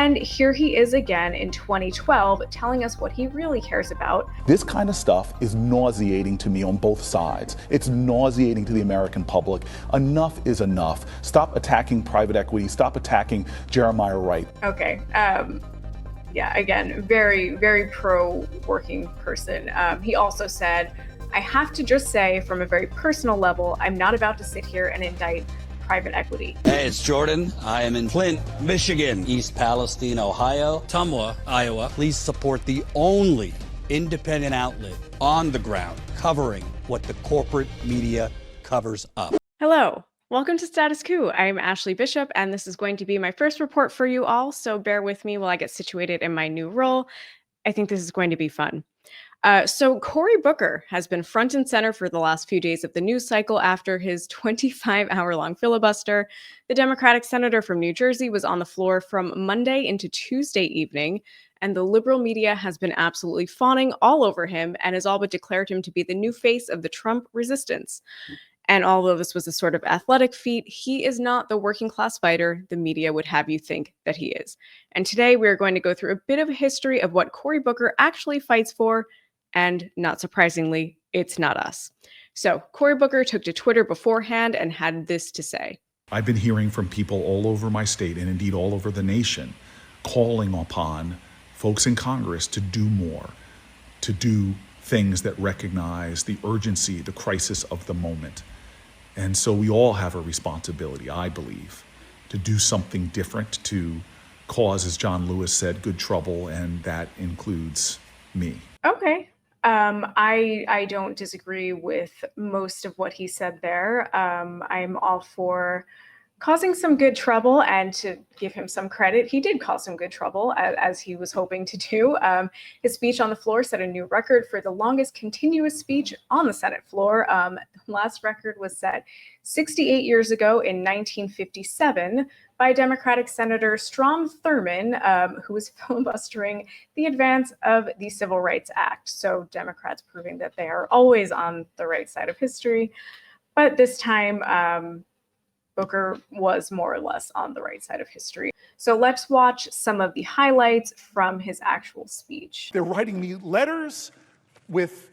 And here he is again in 2012 telling us what he really cares about. This kind of stuff is nauseating to me on both sides. It's nauseating to the American public. Enough is enough. Stop attacking private equity. Stop attacking Jeremiah Wright. Okay. Yeah, again, very, very pro-working person. He also said, I have to just say, from a very personal level, I'm not about to sit here and indict private equity. Hey, it's Jordan. I am in Flint, Michigan, East Palestine, Ohio, Tumwa, Iowa. Please support the only independent outlet on the ground covering what the corporate media covers up. Hello. Welcome to Status Coup. I'm Ashley Bishop, and this is going to be my first report for you all, so bear with me while I get situated in my new role. I think this is going to be fun. So Cory Booker has been front and center for the last few days of the news cycle after his 25-hour-long filibuster. The Democratic senator from New Jersey was on the floor from Monday into Tuesday evening, and the liberal media has been absolutely fawning all over him and has all but declared him to be the new face of the Trump resistance. And although this was a sort of athletic feat, he is not the working class fighter the media would have you think that he is. And today we are going to go through a bit of a history of what Cory Booker actually fights for, and not surprisingly, it's not us. So Cory Booker took to Twitter beforehand and had this to say. I've been hearing from people all over my state and indeed all over the nation calling upon folks in Congress to do more, to do things that recognize the urgency, the crisis of the moment. And so we all have a responsibility, I believe, to do something different, to cause, as John Lewis said, good trouble, and that includes me. Okay. I don't disagree with most of what he said there. I'm all for causing some good trouble, and to give him some credit, he did cause some good trouble, as he was hoping to do. His speech on the floor set a new record for the longest continuous speech on the Senate floor. The last record was set 68 years ago in 1957 by Democratic Senator Strom Thurmond, who was filibustering the advance of the Civil Rights Act. So Democrats proving that they are always on the right side of history. But this time, Booker was more or less on the right side of history. So let's watch some of the highlights from his actual speech. They're writing me letters with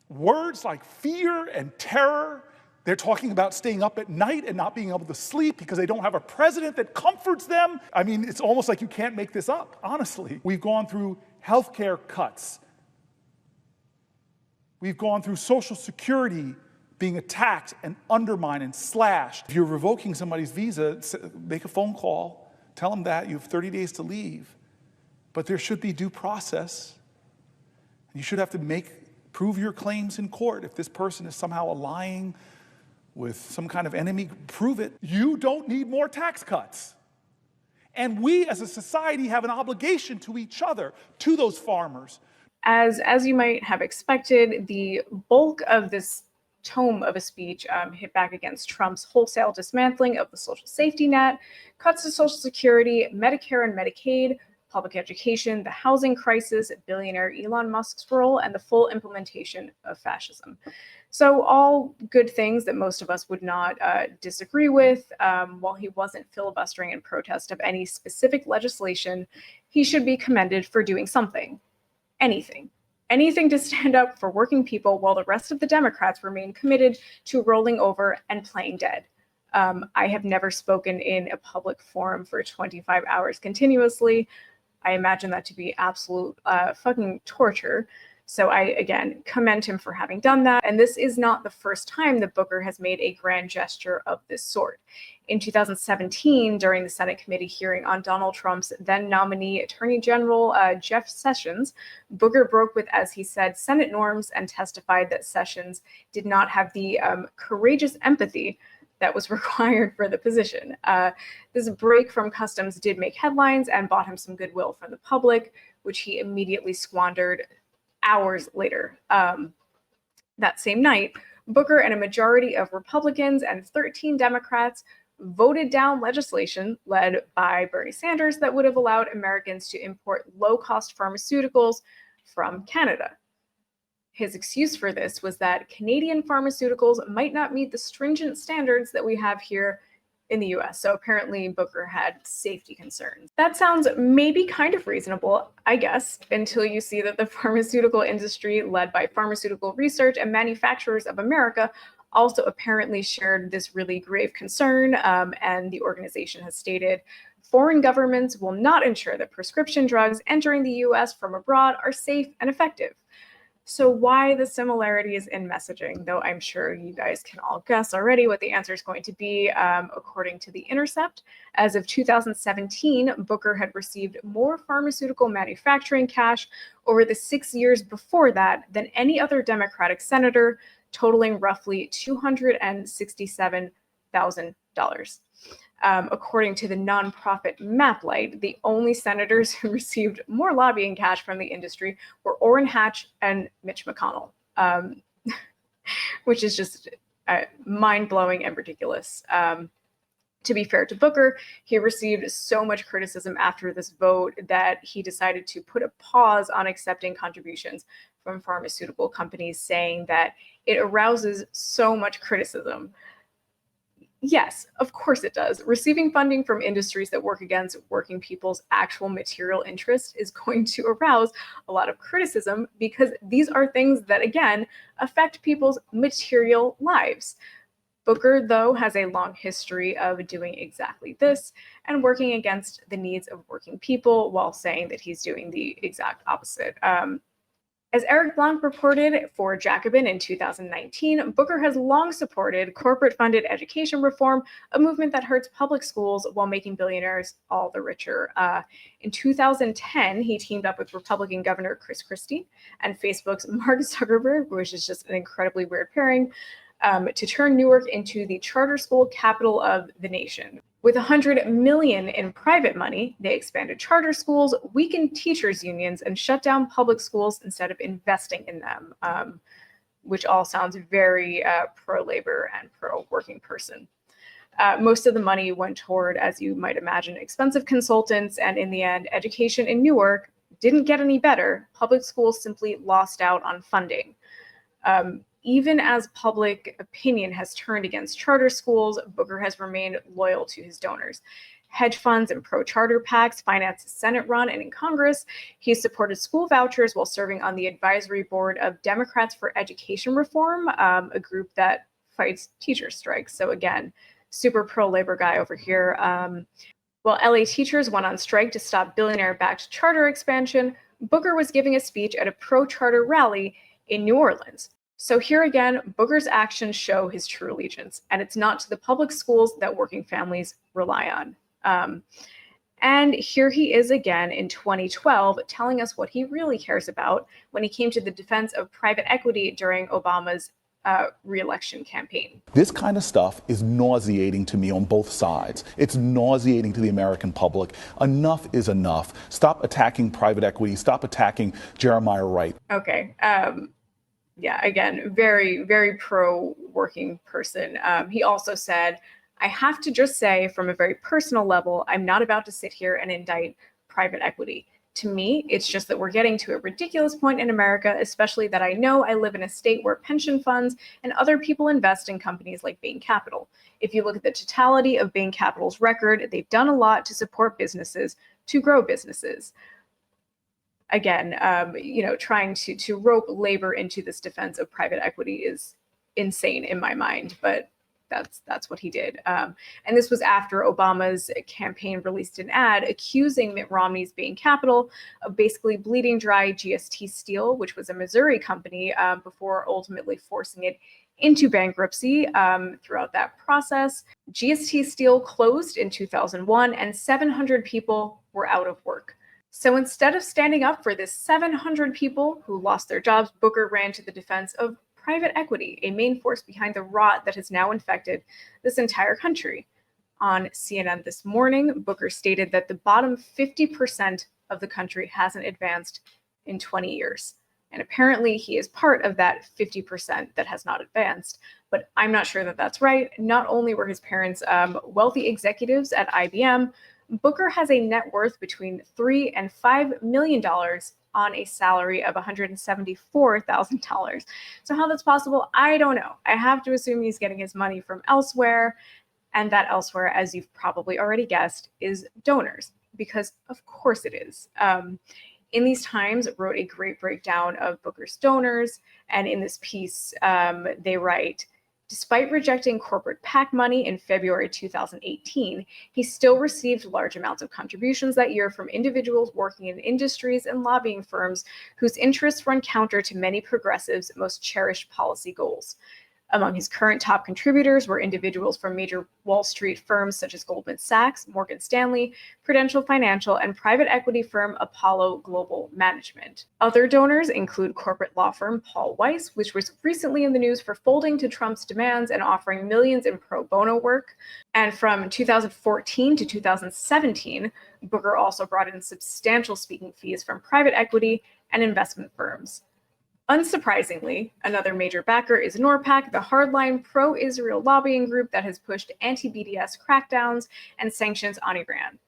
words like fear and terror. They're talking about staying up at night and not being able to sleep because they don't have a president that comforts them. I mean, it's almost like you can't make this up, honestly. We've gone through healthcare cuts. We've gone through Social Security being attacked and undermined and slashed. If you're revoking somebody's visa, make a phone call, tell them that you have 30 days to leave. But there should be due process. You should have to prove your claims in court. If this person is somehow allying with some kind of enemy, prove it. You don't need more tax cuts. And we as a society have an obligation to each other, to those farmers. As you might have expected, the bulk of this tome of a speech hit back against Trump's wholesale dismantling of the social safety net, cuts to Social Security, Medicare and Medicaid, public education, the housing crisis, billionaire Elon Musk's role, and the full implementation of fascism. So all good things that most of us would not disagree with. While he wasn't filibustering in protest of any specific legislation, he should be commended for doing something, anything to stand up for working people, while the rest of the Democrats remain committed to rolling over and playing dead. I have never spoken in a public forum for 25 hours continuously. I imagine that to be absolute fucking torture. So I, again, commend him for having done that. And this is not the first time that Booker has made a grand gesture of this sort. In 2017, during the Senate committee hearing on Donald Trump's then nominee Attorney General Jeff Sessions, Booker broke with, as he said, Senate norms and testified that Sessions did not have the courageous empathy that was required for the position. This break from customs did make headlines and bought him some goodwill from the public, which he immediately squandered hours later. That same night, Booker and a majority of Republicans and 13 Democrats voted down legislation led by Bernie Sanders that would have allowed Americans to import low-cost pharmaceuticals from Canada. His excuse for this was that Canadian pharmaceuticals might not meet the stringent standards that we have here in the US. So apparently Booker had safety concerns. That sounds maybe kind of reasonable, I guess, until you see that the pharmaceutical industry, led by Pharmaceutical Research and Manufacturers of America, also apparently shared this really grave concern. And the organization has stated, foreign governments will not ensure that prescription drugs entering the US from abroad are safe and effective. So why the similarities in messaging? Though I'm sure you guys can all guess already what the answer is going to be. According to The Intercept, as of 2017, Booker had received more pharmaceutical manufacturing cash over the 6 years before that than any other Democratic senator, totaling roughly $267,000. According to the nonprofit MapLight, the only senators who received more lobbying cash from the industry were Orrin Hatch and Mitch McConnell, which is just mind-blowing and ridiculous. To be fair to Booker, he received so much criticism after this vote that he decided to put a pause on accepting contributions from pharmaceutical companies, saying that it arouses so much criticism. Yes, of course it does. Receiving funding from industries that work against working people's actual material interest is going to arouse a lot of criticism, because these are things that, again, affect people's material lives. Booker, though, has a long history of doing exactly this and working against the needs of working people while saying that he's doing the exact opposite. As Eric Blanc reported for Jacobin in 2019, Booker has long supported corporate-funded education reform, a movement that hurts public schools while making billionaires all the richer. In 2010, he teamed up with Republican Governor Chris Christie and Facebook's Mark Zuckerberg, which is just an incredibly weird pairing, to turn Newark into the charter school capital of the nation. With $100 million in private money, they expanded charter schools, weakened teachers' unions, and shut down public schools instead of investing in them, which all sounds very pro-labor and pro-working person. Most of the money went toward, as you might imagine, expensive consultants, and in the end, education in Newark didn't get any better. Public schools simply lost out on funding. Even as public opinion has turned against charter schools, Booker has remained loyal to his donors. Hedge funds and pro-charter PACs finance his Senate run, and in Congress, he supported school vouchers while serving on the advisory board of Democrats for Education Reform, a group that fights teacher strikes. So again, super pro-labor guy over here. While LA teachers went on strike to stop billionaire-backed charter expansion, Booker was giving a speech at a pro-charter rally in New Orleans. So here again, Booker's actions show his true allegiance, and it's not to the public schools that working families rely on. And here he is again in 2012, telling us what he really cares about when he came to the defense of private equity during Obama's re-election campaign. This kind of stuff is nauseating to me on both sides. It's nauseating to the American public. Enough is enough. Stop attacking private equity. Stop attacking Jeremiah Wright. Okay. Yeah, again, very, very pro-working person. He also said, I have to just say, from a very personal level, I'm not about to sit here and indict private equity. To me, it's just that we're getting to a ridiculous point in America, especially that I know I live in a state where pension funds and other people invest in companies like Bain Capital. If you look at the totality of Bain Capital's record, they've done a lot to support businesses, to grow businesses. Again, trying to rope labor into this defense of private equity is insane in my mind, but that's what he did. And this was after Obama's campaign released an ad accusing Mitt Romney's Bain Capital of basically bleeding dry GST Steel, which was a Missouri company, before ultimately forcing it into bankruptcy. Throughout that process, GST Steel closed in 2001, and 700 people were out of work. So instead of standing up for this 700 people who lost their jobs, Booker ran to the defense of private equity, a main force behind the rot that has now infected this entire country. On CNN this morning, Booker stated that the bottom 50% of the country hasn't advanced in 20 years. And apparently he is part of that 50% that has not advanced. But I'm not sure that that's right. Not only were his parents wealthy executives at IBM, Booker has a net worth between $3 and $5 million on a salary of $174,000. So how that's possible, I don't know. I have to assume he's getting his money from elsewhere. And that elsewhere, as you've probably already guessed, is donors, because of course it is. In These Times wrote a great breakdown of Booker's donors, and in this piece, they write, despite rejecting corporate PAC money in February 2018, he still received large amounts of contributions that year from individuals working in industries and lobbying firms whose interests run counter to many progressives' most cherished policy goals. Among his current top contributors were individuals from major Wall Street firms such as Goldman Sachs, Morgan Stanley, Prudential Financial, and private equity firm Apollo Global Management. Other donors include corporate law firm Paul Weiss, which was recently in the news for folding to Trump's demands and offering millions in pro bono work. And from 2014 to 2017, Booker also brought in substantial speaking fees from private equity and investment firms. Unsurprisingly, another major backer is NORPAC, the hardline pro-Israel lobbying group that has pushed anti-BDS crackdowns and sanctions on Iran.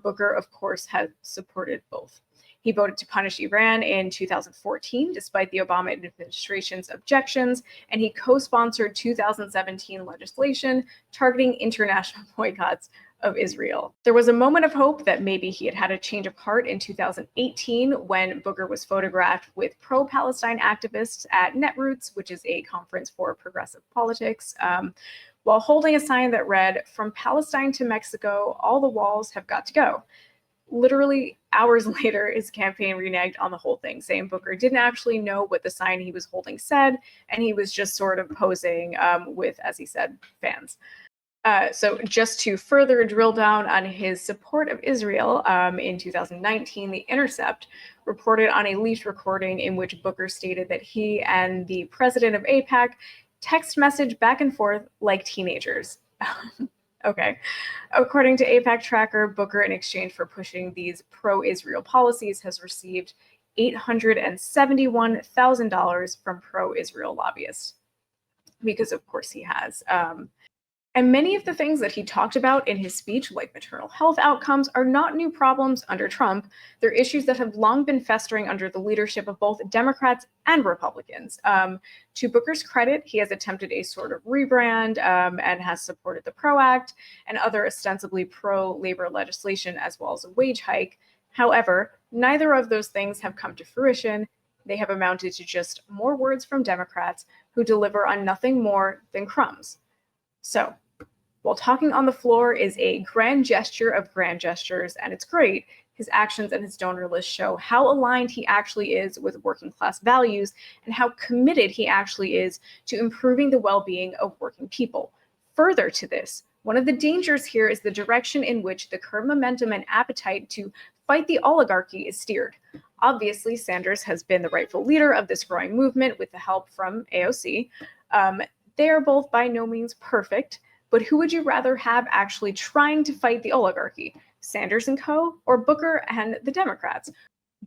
Booker, of course, has supported both. He voted to punish Iran in 2014, despite the Obama administration's objections, and he co-sponsored 2017 legislation targeting international boycotts of Israel. There was a moment of hope that maybe he had had a change of heart in 2018 when Booker was photographed with pro-Palestine activists at Netroots, which is a conference for progressive politics, while holding a sign that read, "From Palestine to Mexico, all the walls have got to go." Literally hours later, his campaign reneged on the whole thing, saying Booker didn't actually know what the sign he was holding said, and he was just sort of posing with, as he said, fans. So just to further drill down on his support of Israel, in 2019, The Intercept reported on a leaked recording in which Booker stated that he and the president of AIPAC text message back and forth like teenagers. Okay. According to AIPAC Tracker, Booker, in exchange for pushing these pro-Israel policies, has received $871,000 from pro-Israel lobbyists. Because of course he has. And many of the things that he talked about in his speech, like maternal health outcomes, are not new problems under Trump. They're issues that have long been festering under the leadership of both Democrats and Republicans. To Booker's credit, he has attempted a sort of rebrand and has supported the PRO Act and other ostensibly pro-labor legislation, as well as a wage hike. However, neither of those things have come to fruition. They have amounted to just more words from Democrats who deliver on nothing more than crumbs. So, while talking on the floor is a grand gesture of grand gestures, and it's great, his actions and his donor list show how aligned he actually is with working class values and how committed he actually is to improving the well-being of working people. Further to this, one of the dangers here is the direction in which the current momentum and appetite to fight the oligarchy is steered. Obviously, Sanders has been the rightful leader of this growing movement with the help from AOC. They are both by no means perfect, but who would you rather have actually trying to fight the oligarchy? Sanders and co., or Booker and the Democrats?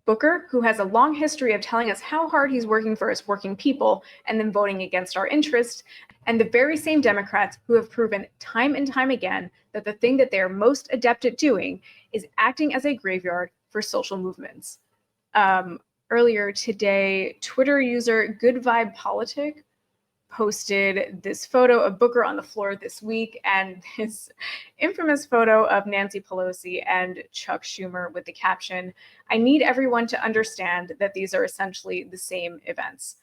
Booker, who has a long history of telling us how hard he's working for us working people and then voting against our interests, and the very same Democrats who have proven time and time again that the thing that they are most adept at doing is acting as a graveyard for social movements. Earlier today, Twitter user GoodVibePolitic posted this photo of Booker on the floor this week and this infamous photo of Nancy Pelosi and Chuck Schumer with the caption, "I need everyone to understand that these are essentially the same events."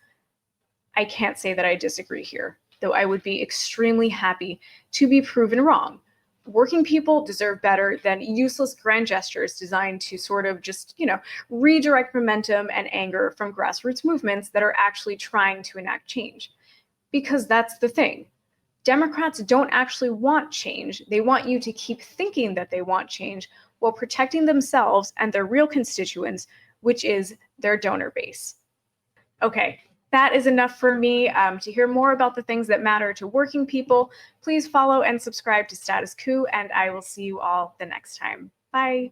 I can't say that I disagree here, though I would be extremely happy to be proven wrong. Working people deserve better than useless grand gestures designed to sort of just, redirect momentum and anger from grassroots movements that are actually trying to enact change. Because that's the thing. Democrats don't actually want change. They want you to keep thinking that they want change while protecting themselves and their real constituents, which is their donor base. Okay, that is enough for me. To hear more about the things that matter to working people, please follow and subscribe to Status Coup, and I will see you all the next time. Bye.